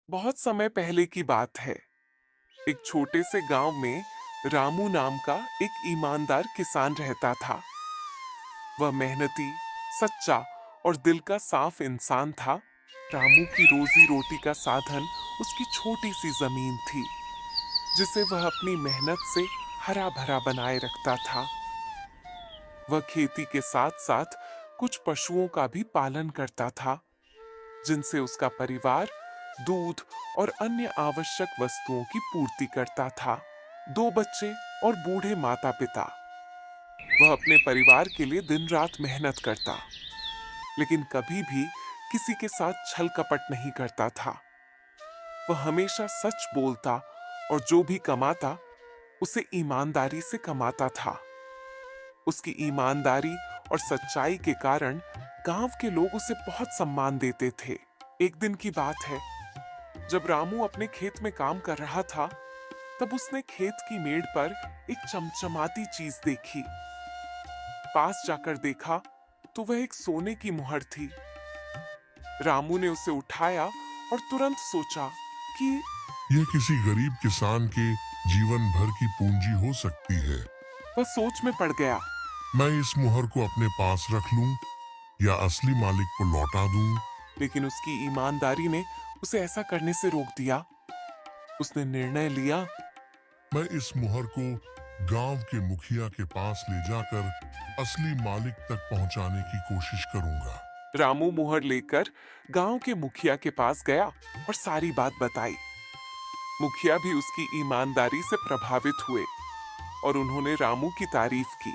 बहुत समय पहले की बात है। एक छोटे से गांव में रामू नाम का एक ईमानदार किसान रहता था। वह मेहनती, सच्चा और दिल का साफ इंसान था। रामू की रोजी रोटी का साधन उसकी छोटी सी जमीन थी, जिसे वह अपनी मेहनत से हरा भरा बनाए रखता था। वह खेती के साथ साथ कुछ पशुओं का भी पालन करता था, जिनसे उसका परिवार दूध और अन्य आवश्यक वस्तुओं की पूर्ति करता था। दो बच्चे और बूढ़े माता पिता। वह अपने परिवार के लिए दिन रात मेहनत करता, लेकिन कभी भी किसी के साथ छल कपट नहीं करता था। वह हमेशा सच बोलता और जो भी कमाता उसे ईमानदारी से कमाता था। उसकी ईमानदारी और सच्चाई के कारण गांव के लोग उसे बहुत सम्मान देते थे। एक दिन की बात है, जब रामू अपने खेत में काम कर रहा था, तब उसने खेत की मेड़ पर एक चमचमाती चीज देखी। पास जाकर देखा तो वह एक सोने की मुहर थी। रामू ने उसे उठाया और तुरंत सोचा कि यह किसी गरीब किसान के जीवन भर की पूंजी हो सकती है। वह सोच में पड़ गया। मैं इस मुहर को अपने पास रख लूं या असली मालिक को लौटा दूं। लेकिन उसकी ईमानदारी ने उसे ऐसा करने से रोक दिया। उसने निर्णय लिया। मैं इस मुहर को गांव के मुखिया के पास ले जाकर असली मालिक तक पहुंचाने की कोशिश करूंगा। रामू मुहर लेकर गांव के मुखिया के पास गया और सारी बात बताई। मुखिया भी उसकी ईमानदारी से प्रभावित हुए और उन्होंने रामू की तारीफ की।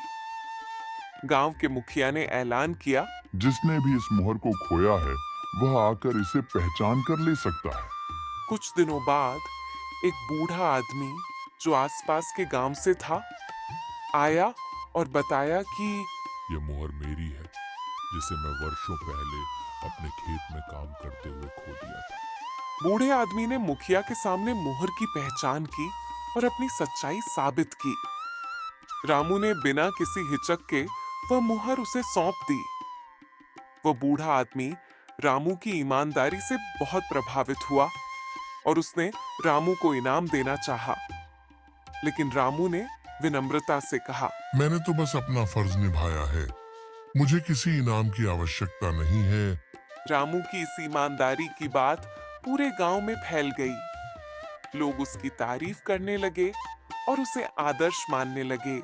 गांव के मुखिया ने ऐलान किया, जिसने भी इस मुहर को खोया है वह आकर इसे पहचान कर ले सकता है। कुछ दिनों बाद एक बूढ़ा आदमी जो आसपास के गांव से था, आया और बताया कि यह मुहर मेरी है, जिसे मैं वर्षों पहले अपने खेत में काम करते हुए खो दिया था। बूढ़े आदमी ने मुखिया के सामने मुहर की पहचान की और अपनी सच्चाई साबित की। रामू ने बिना किसी हिचक के वह मुहर उसे सौंप दी। वह बूढ़ा आदमी रामू की ईमानदारी से बहुत प्रभावित हुआ और उसने रामू को इनाम देना चाहा, लेकिन रामू ने विनम्रता से कहा, मैंने तो बस अपना फर्ज निभाया है, मुझे किसी इनाम की आवश्यकता नहीं है। रामू की इस ईमानदारी की बात पूरे गांव में फैल गई। लोग उसकी तारीफ करने लगे और उसे आदर्श मानने लगे।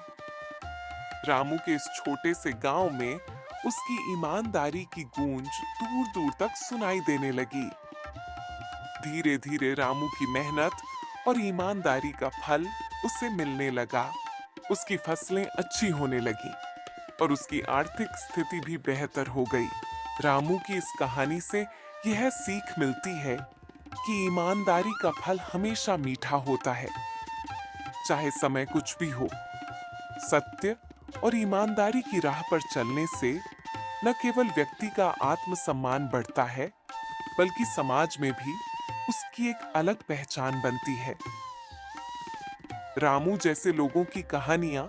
रामू के इस छोटे से गांव में उसकी ईमानदारी की गूंज दूर दूर तक सुनाई देने लगी। धीरे धीरे रामू की मेहनत और ईमानदारी का फल उसे मिलने लगा। उसकी फसलें अच्छी होने लगी और उसकी आर्थिक स्थिति भी बेहतर हो गई। रामू की इस कहानी से यह सीख मिलती है कि ईमानदारी का फल हमेशा मीठा होता है, चाहे समय कुछ भी हो। सत्य और ईमानदारी की राह पर चलने से न केवल व्यक्ति का आत्मसम्मान बढ़ता है, बल्कि समाज में भी उसकी एक अलग पहचान बनती है। रामू जैसे लोगों की कहानियां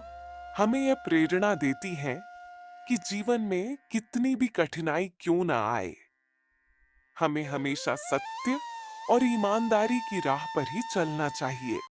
हमें यह प्रेरणा देती हैं कि जीवन में कितनी भी कठिनाई क्यों ना आए, हमें हमेशा सत्य और ईमानदारी की राह पर ही चलना चाहिए।